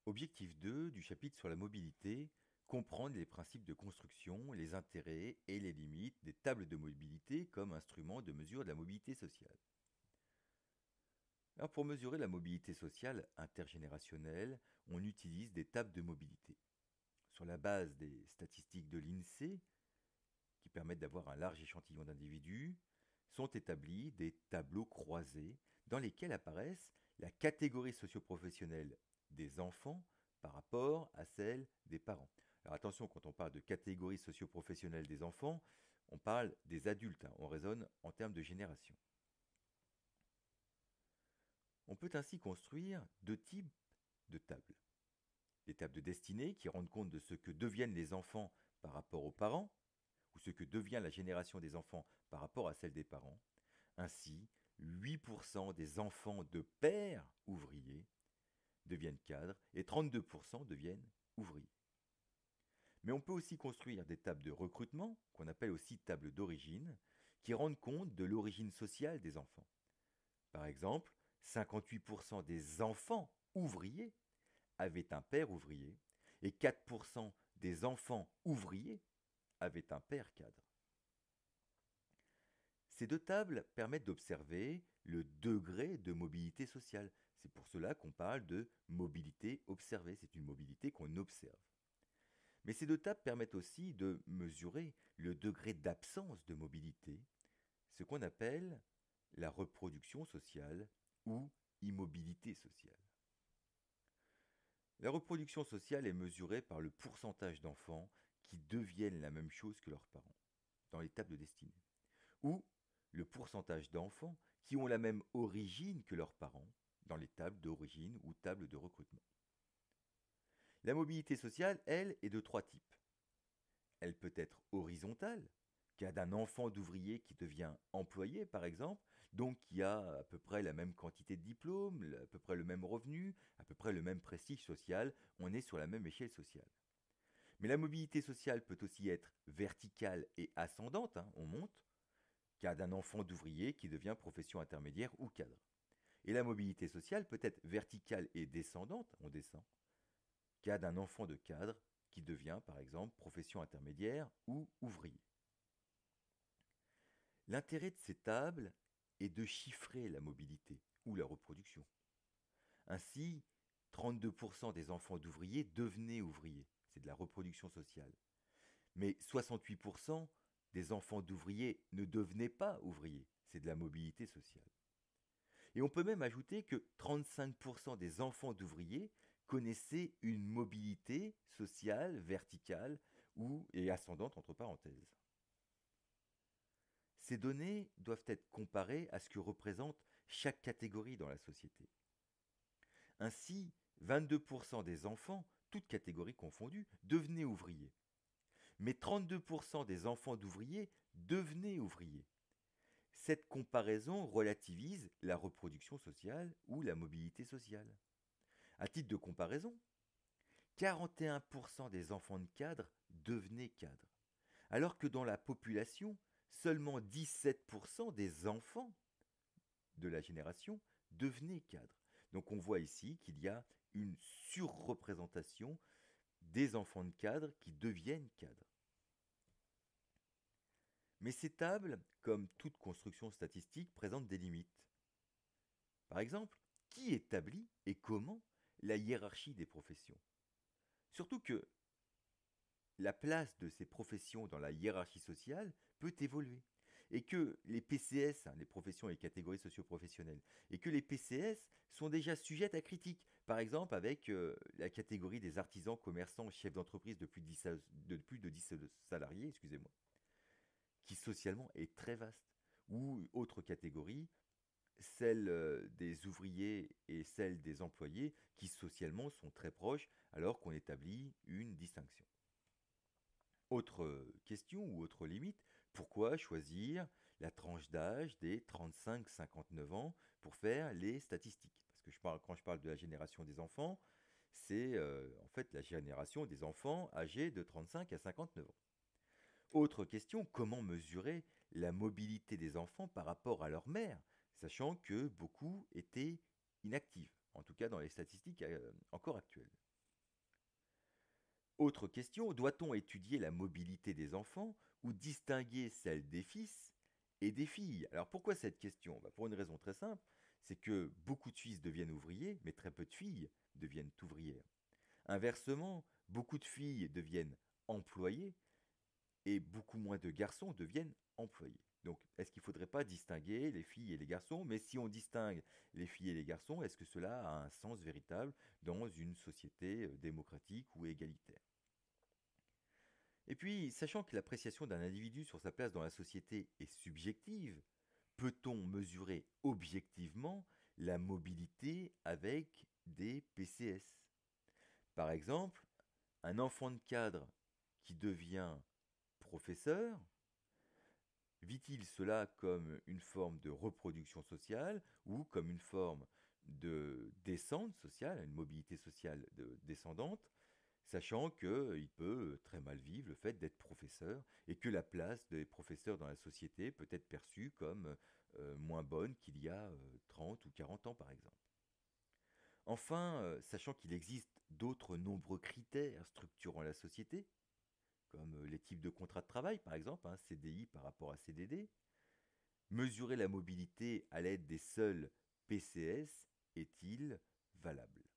Objectif 2 du chapitre sur la mobilité, comprendre les principes de construction, les intérêts et les limites des tables de mobilité comme instrument de mesure de la mobilité sociale. Alors pour mesurer la mobilité sociale intergénérationnelle, on utilise des tables de mobilité. Sur la base des statistiques de l'INSEE, qui permettent d'avoir un large échantillon d'individus, sont établis des tableaux croisés dans lesquels apparaissent la catégorie socioprofessionnelle des enfants par rapport à celle des parents. Alors attention, quand on parle de catégorie socioprofessionnelle des enfants, on parle des adultes, on raisonne en termes de génération. On peut ainsi construire deux types de tables. Les tables de destinée qui rendent compte de ce que deviennent les enfants par rapport aux parents, ou ce que devient la génération des enfants par rapport à celle des parents. Ainsi, 8% des enfants de pères ouvriers deviennent cadres et 32% deviennent ouvriers. Mais on peut aussi construire des tables de recrutement, qu'on appelle aussi tables d'origine, qui rendent compte de l'origine sociale des enfants. Par exemple, 58% des enfants ouvriers avaient un père ouvrier et 4% des enfants ouvriers avaient un père cadre. Ces deux tables permettent d'observer le degré de mobilité sociale. C'est pour cela qu'on parle de mobilité observée. C'est une mobilité qu'on observe. Mais ces deux tables permettent aussi de mesurer le degré d'absence de mobilité, ce qu'on appelle la reproduction sociale ou immobilité sociale. La reproduction sociale est mesurée par le pourcentage d'enfants qui deviennent la même chose que leurs parents, dans les tables de destinée, ou le pourcentage d'enfants qui ont la même origine que leurs parents, dans les tables d'origine ou tables de recrutement. La mobilité sociale, elle, est de trois types. Elle peut être horizontale, cas d'un enfant d'ouvrier qui devient employé, par exemple, donc qui a à peu près la même quantité de diplômes, à peu près le même revenu, à peu près le même prestige social, on est sur la même échelle sociale. Mais la mobilité sociale peut aussi être verticale et ascendante, on monte, cas d'un enfant d'ouvrier qui devient profession intermédiaire ou cadre. Et la mobilité sociale peut être verticale et descendante, on descend, cas d'un enfant de cadre qui devient par exemple profession intermédiaire ou ouvrier. L'intérêt de ces tables est de chiffrer la mobilité ou la reproduction. Ainsi, 32% des enfants d'ouvriers devenaient ouvriers, c'est de la reproduction sociale. Mais 68% des enfants d'ouvriers ne devenaient pas ouvriers, c'est de la mobilité sociale. Et on peut même ajouter que 35% des enfants d'ouvriers connaissaient une mobilité sociale verticale ou et ascendante entre parenthèses. Ces données doivent être comparées à ce que représente chaque catégorie dans la société. Ainsi, 22% des enfants, toutes catégories confondues, devenaient ouvriers. Mais 32% des enfants d'ouvriers devenaient ouvriers. Cette comparaison relativise la reproduction sociale ou la mobilité sociale. À titre de comparaison, 41% des enfants de cadres devenaient cadres, alors que dans la population, seulement 17% des enfants de la génération devenaient cadres. Donc on voit ici qu'il y a une surreprésentation des enfants de cadres qui deviennent cadres. Mais ces tables, comme toute construction statistique, présentent des limites. Par exemple, qui établit et comment la hiérarchie des professions? Surtout que la place de ces professions dans la hiérarchie sociale peut évoluer. Et que les PCS, les professions et catégories socioprofessionnelles, et que les PCS sont déjà sujettes à critique. Par exemple, avec la catégorie des artisans, commerçants, chefs d'entreprise de plus de 10 salariés, excusez-moi, qui socialement est très vaste. Ou autre catégorie, celle des ouvriers et celle des employés, qui socialement sont très proches, alors qu'on établit une distinction. Autre question ou autre limite, pourquoi choisir la tranche d'âge des 35-59 ans pour faire les statistiques? Parce que quand je parle de la génération des enfants, c'est en fait la génération des enfants âgés de 35 à 59 ans. Autre question, comment mesurer la mobilité des enfants par rapport à leur mère, sachant que beaucoup étaient inactifs, en tout cas dans les statistiques encore actuelles? Autre question, doit-on étudier la mobilité des enfants ou distinguer celle des fils et des filles? Alors pourquoi cette question? Pour une raison très simple, c'est que beaucoup de fils deviennent ouvriers, mais très peu de filles deviennent ouvrières. Inversement, beaucoup de filles deviennent employées et beaucoup moins de garçons deviennent employés. Donc, est-ce qu'il ne faudrait pas distinguer les filles et les garçons? Mais si on distingue les filles et les garçons, est-ce que cela a un sens véritable dans une société démocratique ou égalitaire? Et puis, sachant que l'appréciation d'un individu sur sa place dans la société est subjective, peut-on mesurer objectivement la mobilité avec des PCS? Par exemple, un enfant de cadre qui devient professeur, vit-il cela comme une forme de reproduction sociale ou comme une forme de descente sociale, une mobilité sociale descendante, sachant qu'il peut très mal vivre le fait d'être professeur et que la place des professeurs dans la société peut être perçue comme moins bonne qu'il y a 30 ou 40 ans par exemple. Enfin, sachant qu'il existe d'autres nombreux critères structurant la société, comme les types de contrats de travail par exemple, CDI par rapport à CDD, mesurer la mobilité à l'aide des seuls PCS est-il valable?